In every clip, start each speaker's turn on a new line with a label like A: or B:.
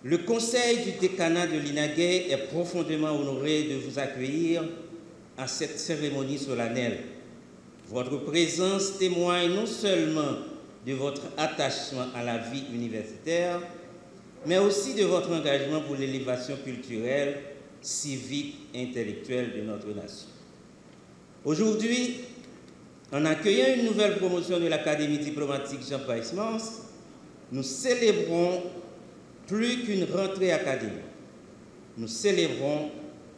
A: Le Conseil du décanat de l'INAGUE est profondément honoré de vous accueillir à cette cérémonie solennelle. Votre présence témoigne non seulement de votre attachement à la vie universitaire, mais aussi de votre engagement pour l'élévation culturelle, civique et intellectuelle de notre nation. Aujourd'hui, en accueillant une nouvelle promotion de l'Académie diplomatique Jean Païs-Mans, nous célébrons plus qu'une rentrée académique. Nous célébrons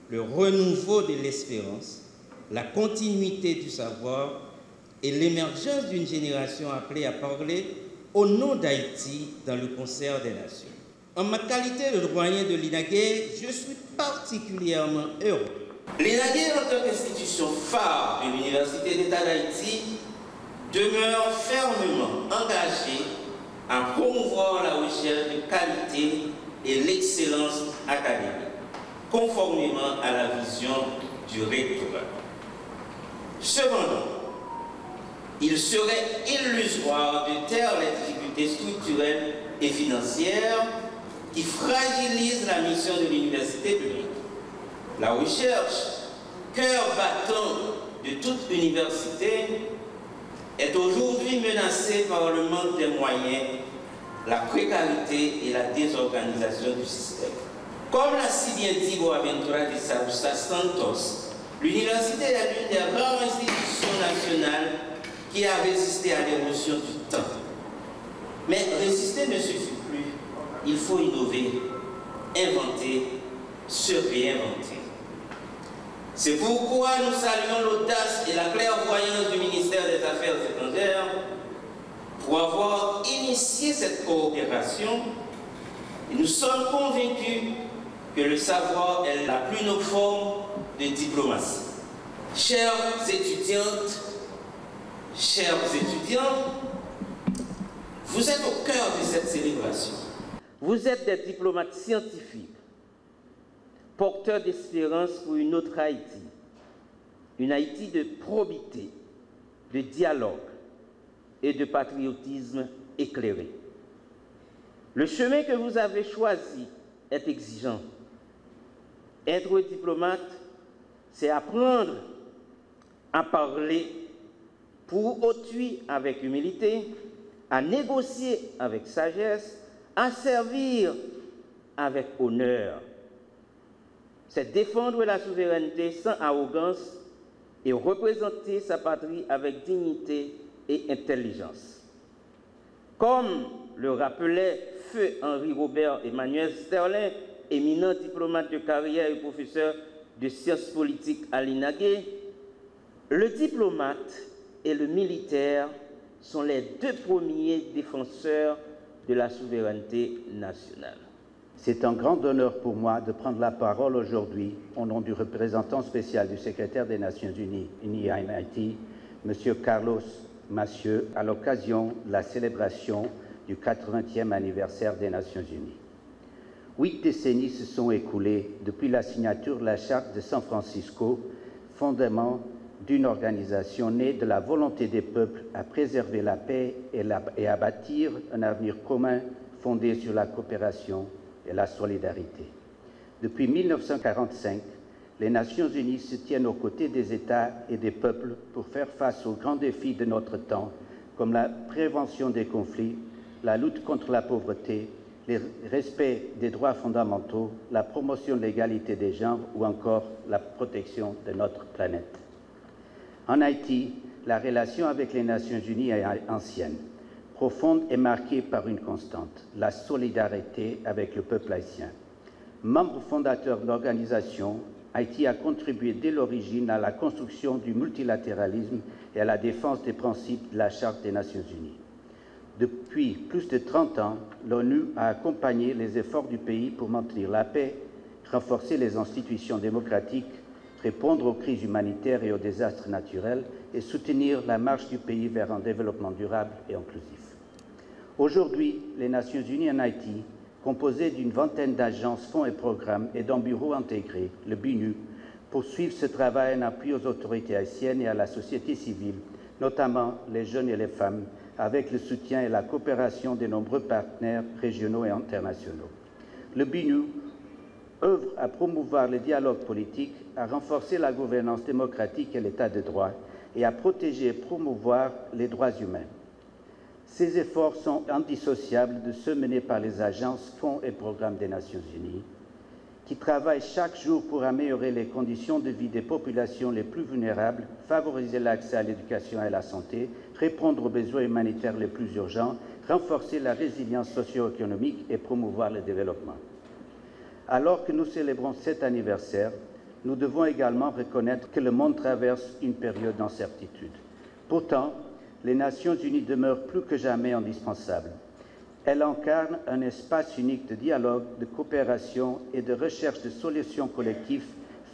A: le renouveau de l'espérance, la continuité du savoir et l'émergence d'une génération appelée à parler au nom d'Haïti dans le concert des nations. En ma qualité de doyen de l'INAGUE, je suis particulièrement heureux. L'INAGUE, en tant qu'institution phare de l'Université d'État d'Haïti, demeure fermement engagée à promouvoir la recherche de qualité et l'excellence académique, conformément à la vision du rectorat. Cependant, il serait illusoire de taire les difficultés structurelles et financières qui fragilisent la mission de l'université publique. La recherche, cœur battant de toute université, est aujourd'hui menacée par le manque de moyens, la précarité et la désorganisation du système. Comme l'a si bien dit Boaventura de Sousa Santos, l'université est l'une des rares institutions nationales qui a résisté à l'érosion du temps. Mais résister ne suffit plus. Il faut innover, inventer, se réinventer. C'est pourquoi nous saluons l'audace et la clairvoyance du ministère des Affaires étrangères pour avoir initié cette coopération. Et nous sommes convaincus que le savoir est la plus noble forme de diplomatie. Chères étudiantes, chers étudiants, vous êtes au cœur de cette célébration. Vous êtes des diplomates scientifiques, porteurs d'espérance pour une autre Haïti, une Haïti de probité, de dialogue et de patriotisme éclairé. Le chemin que vous avez choisi est exigeant. Être diplomate, c'est apprendre à parler pour autrui avec humilité, à négocier avec sagesse, à servir avec honneur. C'est défendre la souveraineté sans arrogance et représenter sa patrie avec dignité et intelligence. Comme le rappelait Feu Henri Robert Emmanuel Sterling, éminent diplomate de carrière et professeur de sciences politiques à l'INAGUE, le diplomate et le militaire sont les deux premiers défenseurs de la souveraineté nationale.
B: C'est un grand honneur pour moi de prendre la parole aujourd'hui au nom du représentant spécial du secrétaire des Nations Unies en Haïti, M. Carlos Massieu, à l'occasion de la célébration du 80e anniversaire des Nations Unies. 8 décennies se sont écoulées depuis la signature de la Charte de San Francisco, fondement d'une organisation née de la volonté des peuples à préserver la paix et à bâtir un avenir commun fondé sur la coopération et la solidarité. Depuis 1945, les Nations Unies se tiennent aux côtés des États et des peuples pour faire face aux grands défis de notre temps, comme la prévention des conflits, la lutte contre la pauvreté, le respect des droits fondamentaux, la promotion de l'égalité des genres ou encore la protection de notre planète. En Haïti, la relation avec les Nations Unies est ancienne, profonde et marquée par une constante, la solidarité avec le peuple haïtien. Membre fondateur de l'organisation, Haïti a contribué dès l'origine à la construction du multilatéralisme et à la défense des principes de la Charte des Nations Unies. Depuis plus de 30 ans, l'ONU a accompagné les efforts du pays pour maintenir la paix, renforcer les institutions démocratiques, répondre aux crises humanitaires et aux désastres naturels et soutenir la marche du pays vers un développement durable et inclusif. Aujourd'hui, les Nations Unies en Haïti, composées d'une vingtaine d'agences, fonds et programmes et d'un bureau intégré, le BUNU, poursuivent ce travail en appui aux autorités haïtiennes et à la société civile, notamment les jeunes et les femmes, avec le soutien et la coopération de nombreux partenaires régionaux et internationaux. Le BNU œuvre à promouvoir le dialogue politique, à renforcer la gouvernance démocratique et l'état de droit, et à protéger et promouvoir les droits humains. Ces efforts sont indissociables de ceux menés par les agences, fonds et programmes des Nations Unies, qui travaillent chaque jour pour améliorer les conditions de vie des populations les plus vulnérables, favoriser l'accès à l'éducation et à la santé, répondre aux besoins humanitaires les plus urgents, renforcer la résilience socio-économique et promouvoir le développement. Alors que nous célébrons cet anniversaire, nous devons également reconnaître que le monde traverse une période d'incertitude. Pourtant, les Nations Unies demeurent plus que jamais indispensables. Elles incarnent un espace unique de dialogue, de coopération et de recherche de solutions collectives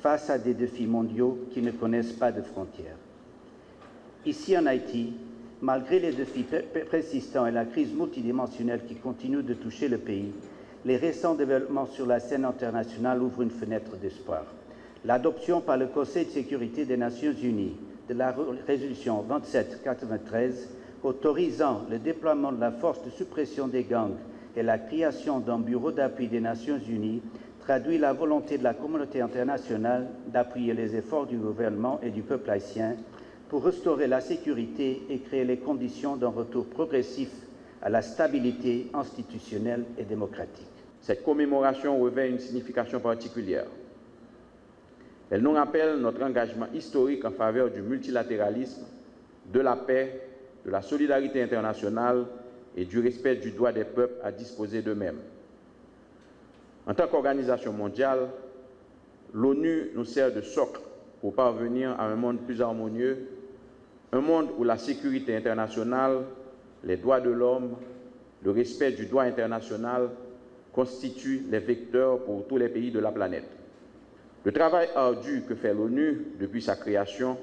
B: face à des défis mondiaux qui ne connaissent pas de frontières. Ici en Haïti, malgré les défis persistants et la crise multidimensionnelle qui continue de toucher le pays, les récents développements sur la scène internationale ouvrent une fenêtre d'espoir. L'adoption par le Conseil de sécurité des Nations Unies de la résolution 2793 autorisant le déploiement de la force de suppression des gangs et la création d'un bureau d'appui des Nations Unies traduit la volonté de la communauté internationale d'appuyer les efforts du gouvernement et du peuple haïtien pour restaurer la sécurité et créer les conditions d'un retour progressif à la stabilité institutionnelle et démocratique.
C: Cette commémoration revêt une signification particulière. Elle nous rappelle notre engagement historique en faveur du multilatéralisme, de la paix, de la solidarité internationale et du respect du droit des peuples à disposer d'eux-mêmes. En tant qu'organisation mondiale, l'ONU nous sert de socle pour parvenir à un monde plus harmonieux, un monde où la sécurité internationale, les droits de l'homme, le respect du droit international constituent les vecteurs pour tous les pays de la planète. Le travail ardu que fait l'ONU depuis sa création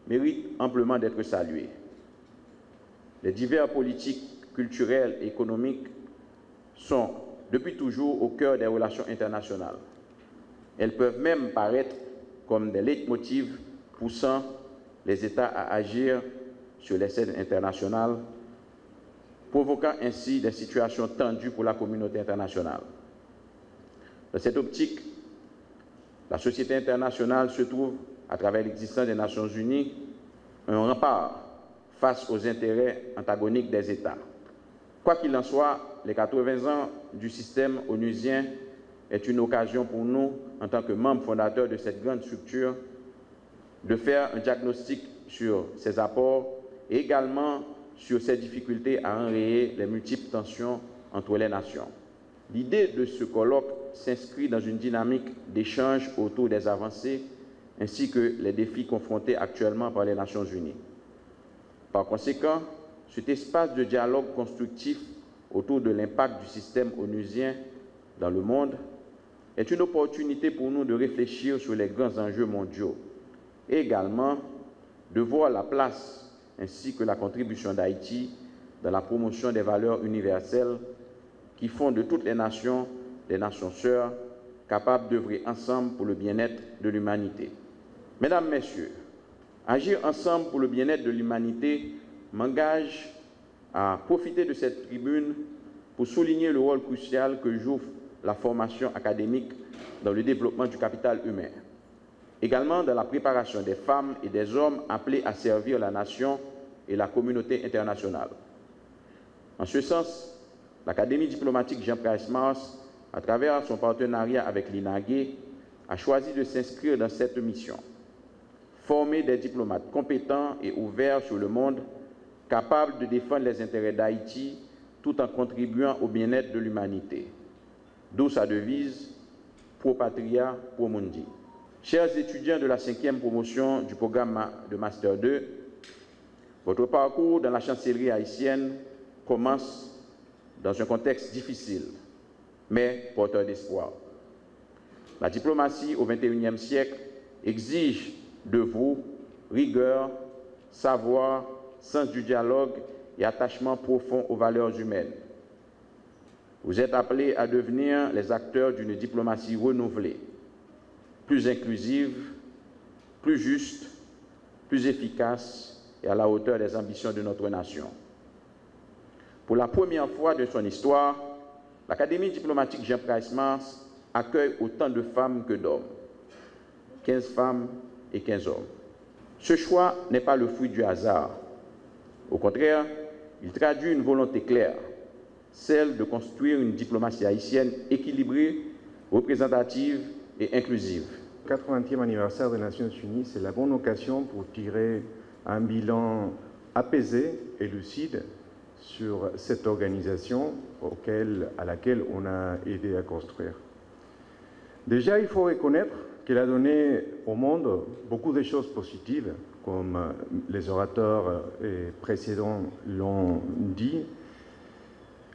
C: mérite amplement d'être salué. Les divers politiques, culturelles et économiques sont depuis toujours au cœur des relations internationales. Elles peuvent même paraître comme des leitmotivs poussant les États à agir sur les scènes internationales, provoquant ainsi des situations tendues pour la communauté internationale. Dans cette optique, la société internationale se trouve, à travers l'existence des Nations Unies, un rempart face aux intérêts antagoniques des États. Quoi qu'il en soit, les 80 ans du système onusien est une occasion pour nous, en tant que membres fondateurs de cette grande structure, de faire un diagnostic sur ses apports et également sur ses difficultés à enrayer les multiples tensions entre les nations. L'idée de ce colloque s'inscrit dans une dynamique d'échange autour des avancées ainsi que les défis confrontés actuellement par les Nations Unies. Par conséquent, cet espace de dialogue constructif autour de l'impact du système onusien dans le monde est une opportunité pour nous de réfléchir sur les grands enjeux mondiaux et également de voir la place ainsi que la contribution d'Haïti dans la promotion des valeurs universelles qui font de toutes les nations des nations sœurs capables d'œuvrer ensemble pour le bien-être de l'humanité. Mesdames, Messieurs, agir ensemble pour le bien-être de l'humanité m'engage à profiter de cette tribune pour souligner le rôle crucial que joue la formation académique dans le développement du capital humain. Également dans la préparation des femmes et des hommes appelés à servir la nation et la communauté internationale. En ce sens, l'Académie diplomatique Jean-Price-Mars, à travers son partenariat avec l'INAGE, a choisi de s'inscrire dans cette mission. Former des diplomates compétents et ouverts sur le monde, capables de défendre les intérêts d'Haïti tout en contribuant au bien-être de l'humanité. D'où sa devise « Pro Patria, Pro Mundi ». Chers étudiants de la 5e promotion du programme de Master 2, votre parcours dans la chancellerie haïtienne commence dans un contexte difficile, mais porteur d'espoir. La diplomatie au XXIe siècle exige de vous rigueur, savoir, sens du dialogue et attachement profond aux valeurs humaines. Vous êtes appelés à devenir les acteurs d'une diplomatie renouvelée, plus inclusive, plus juste, plus efficace et à la hauteur des ambitions de notre nation. Pour la première fois de son histoire, l'Académie diplomatique Jean Price-Mars accueille autant de femmes que d'hommes, 15 femmes et 15 hommes. Ce choix n'est pas le fruit du hasard. Au contraire, il traduit une volonté claire, celle de construire une diplomatie haïtienne équilibrée, représentative et inclusive.
D: Le 80e anniversaire des Nations Unies, c'est la bonne occasion pour tirer un bilan apaisé et lucide sur cette organisation à laquelle on a aidé à construire. Déjà, il faut reconnaître qu'elle a donné au monde beaucoup de choses positives, comme les orateurs précédents l'ont dit.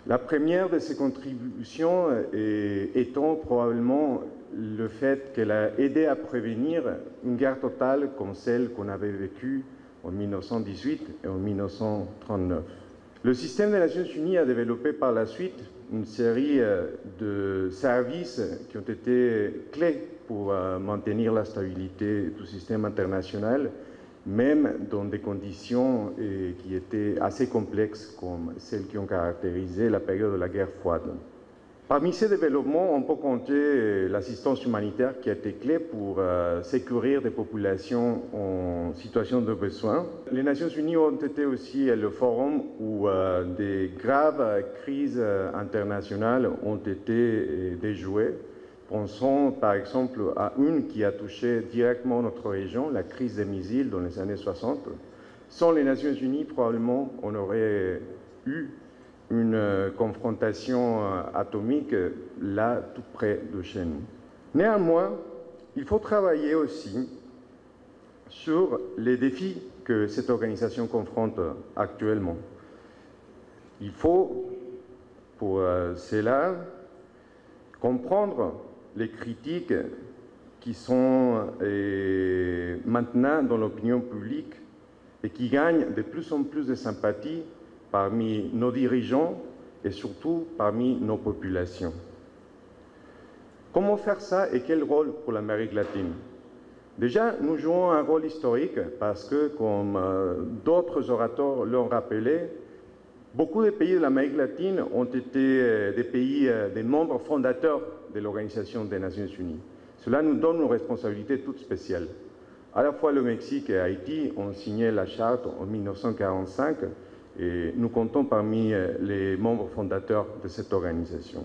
D: La première de ces contributions étant probablement le fait qu'elle a aidé à prévenir une guerre totale comme celle qu'on avait vécue en 1918 et en 1939. Le système des Nations Unies a développé par la suite une série de services qui ont été clés pour maintenir la stabilité du système international, même dans des conditions qui étaient assez complexes comme celles qui ont caractérisé la période de la guerre froide. Parmi ces développements, on peut compter l'assistance humanitaire qui a été clé pour sécuriser des populations en situation de besoin. Les Nations Unies ont été aussi le forum où des graves crises internationales ont été déjouées. Pensons par exemple à une qui a touché directement notre région, la crise des missiles dans les années 60. Sans les Nations Unies, probablement, on aurait eu une confrontation atomique là, tout près de chez nous. Néanmoins, il faut travailler aussi sur les défis que cette organisation confronte actuellement. Il faut, pour cela, comprendre les critiques qui sont maintenant dans l'opinion publique et qui gagnent de plus en plus de sympathie parmi nos dirigeants et surtout parmi nos populations. Comment faire ça et quel rôle pour l'Amérique latine? Déjà, nous jouons un rôle historique parce que, comme d'autres orateurs l'ont rappelé, beaucoup de pays de l'Amérique latine ont été des pays, des membres fondateurs de l'Organisation des Nations Unies. Cela nous donne une responsabilité toute spéciale. À la fois le Mexique et Haïti ont signé la charte en 1945 et nous comptons parmi les membres fondateurs de cette organisation.